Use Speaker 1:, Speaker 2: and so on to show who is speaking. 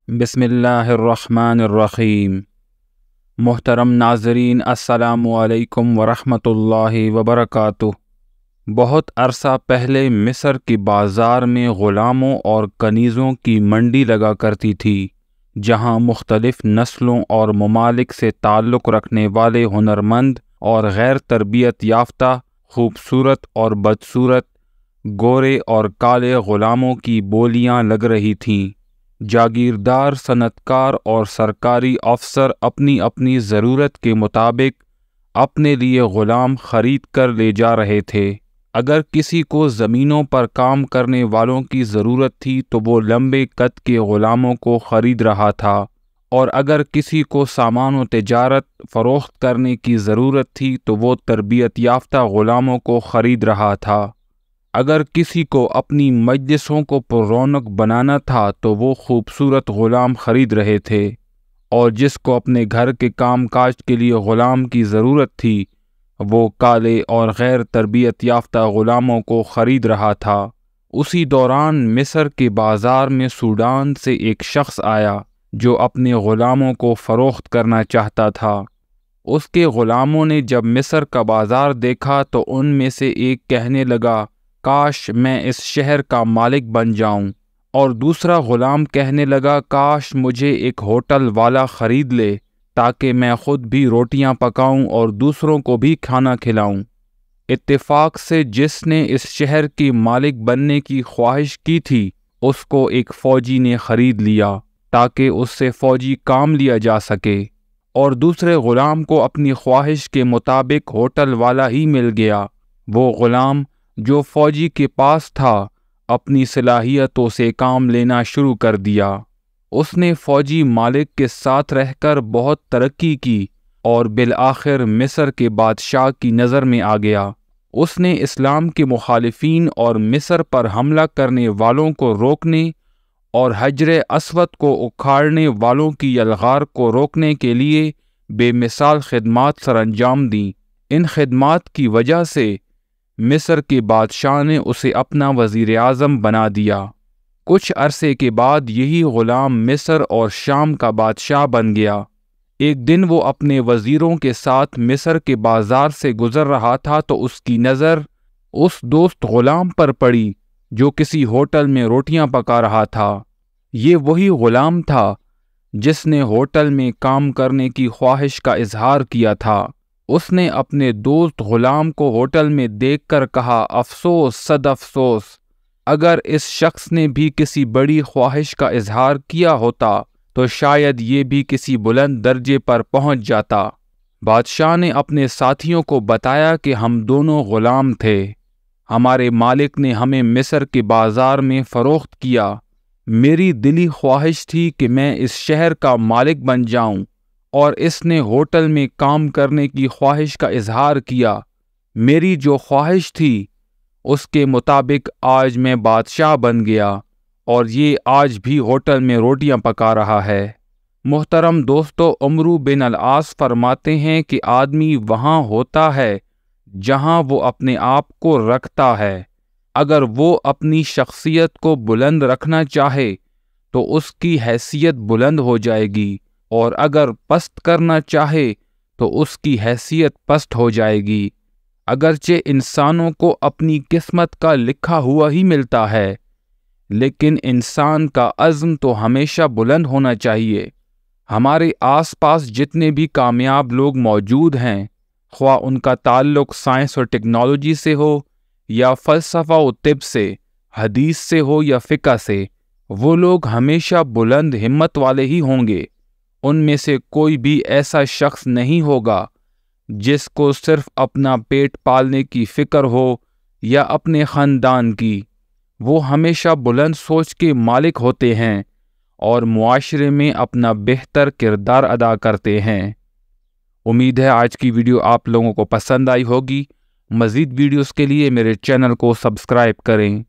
Speaker 1: بسم اللہ الرحمن الرحیم۔ محترم ناظرین، السلام علیکم ورحمۃ اللہ وبرکاتہ۔ بہت عرصہ پہلے مصر کے بازار میں غلاموں اور کنیزوں کی منڈی لگا کرتی تھی، جہاں مختلف نسلوں اور ممالک سے تعلق رکھنے والے ہنرمند اور غیر تربیت یافتہ، خوبصورت اور بدصورت، گورے اور کالے غلاموں کی بولیاں لگ رہی تھیں۔ جاگیردار، صنعتکار اور سرکاری افسر اپنی اپنی ضرورت کے مطابق اپنے لیے غلام خرید کر لے جا رہے تھے۔ اگر کسی کو زمینوں پر کام کرنے والوں کی ضرورت تھی تو وہ لمبے قد کے غلاموں کو خرید رہا تھا، اور اگر کسی کو سامان و تجارت فروخت کرنے کی ضرورت تھی تو وہ تربیت یافتہ غلاموں کو خرید رہا تھا۔ اگر کسی کو اپنی مجلسوں کو پر رونق بنانا تھا تو وہ خوبصورت غلام خرید رہے تھے، اور جس کو اپنے گھر کے کام کاج کے لیے غلام کی ضرورت تھی وہ کالے اور غیر تربیت یافتہ غلاموں کو خرید رہا تھا۔ اسی دوران مصر کے بازار میں سوڈان سے ایک شخص آیا جو اپنے غلاموں کو فروخت کرنا چاہتا تھا۔ اس کے غلاموں نے جب مصر کا بازار دیکھا تو ان میں سے ایک کہنے لگا، کاش میں اس شہر کا مالک بن جاؤں، اور دوسرا غلام کہنے لگا، کاش مجھے ایک ہوٹل والا خرید لے تاکہ میں خود بھی روٹیاں پکاؤں اور دوسروں کو بھی کھانا کھلاؤں۔ اتفاق سے جس نے اس شہر کی مالک بننے کی خواہش کی تھی اس کو ایک فوجی نے خرید لیا تاکہ اس سے فوجی کام لیا جا سکے، اور دوسرے غلام کو اپنی خواہش کے مطابق ہوٹل والا ہی مل گیا۔ وہ غلام جو فوجی کے پاس تھا اپنی صلاحیتوں سے کام لینا شروع کر دیا۔ اس نے فوجی مالک کے ساتھ رہ کر بہت ترقی کی اور بالآخر مصر کے بادشاہ کی نظر میں آ گیا۔ اس نے اسلام کے مخالفین اور مصر پر حملہ کرنے والوں کو روکنے اور حجر اسود کو اکھاڑنے والوں کی یلغار کو روکنے کے لیے بے مثال خدمات سر انجام دیں۔ ان خدمات کی وجہ سے مصر کے بادشاہ نے اسے اپنا وزیر اعظم بنا دیا۔ کچھ عرصے کے بعد یہی غلام مصر اور شام کا بادشاہ بن گیا۔ ایک دن وہ اپنے وزیروں کے ساتھ مصر کے بازار سے گزر رہا تھا تو اس کی نظر اس دوست غلام پر پڑی جو کسی ہوٹل میں روٹیاں پکا رہا تھا۔ یہ وہی غلام تھا جس نے ہوٹل میں کام کرنے کی خواہش کا اظہار کیا تھا۔ اس نے اپنے دوست غلام کو ہوٹل میں دیکھ کر کہا، افسوس صد افسوس، اگر اس شخص نے بھی کسی بڑی خواہش کا اظہار کیا ہوتا تو شاید یہ بھی کسی بلند درجے پر پہنچ جاتا۔ بادشاہ نے اپنے ساتھیوں کو بتایا کہ ہم دونوں غلام تھے، ہمارے مالک نے ہمیں مصر کے بازار میں فروخت کیا۔ میری دلی خواہش تھی کہ میں اس شہر کا مالک بن جاؤں، اور اس نے ہوٹل میں کام کرنے کی خواہش کا اظہار کیا۔ میری جو خواہش تھی اس کے مطابق آج میں بادشاہ بن گیا، اور یہ آج بھی ہوٹل میں روٹیاں پکا رہا ہے۔ محترم دوستو، عمرو بن العاص فرماتے ہیں کہ آدمی وہاں ہوتا ہے جہاں وہ اپنے آپ کو رکھتا ہے۔ اگر وہ اپنی شخصیت کو بلند رکھنا چاہے تو اس کی حیثیت بلند ہو جائے گی، اور اگر پست کرنا چاہے تو اس کی حیثیت پست ہو جائے گی۔ اگرچہ انسانوں کو اپنی قسمت کا لکھا ہوا ہی ملتا ہے، لیکن انسان کا عزم تو ہمیشہ بلند ہونا چاہیے۔ ہمارے آس پاس جتنے بھی کامیاب لوگ موجود ہیں، خواہ ان کا تعلق سائنس اور ٹیکنالوجی سے ہو یا فلسفہ و طب سے، حدیث سے ہو یا فقہ سے، وہ لوگ ہمیشہ بلند ہمت والے ہی ہوں گے۔ ان میں سے کوئی بھی ایسا شخص نہیں ہوگا جس کو صرف اپنا پیٹ پالنے کی فکر ہو یا اپنے خاندان کی۔ وہ ہمیشہ بلند سوچ کے مالک ہوتے ہیں اور معاشرے میں اپنا بہتر کردار ادا کرتے ہیں۔ امید ہے آج کی ویڈیو آپ لوگوں کو پسند آئی ہوگی۔ مزید ویڈیوز کے لیے میرے چینل کو سبسکرائب کریں۔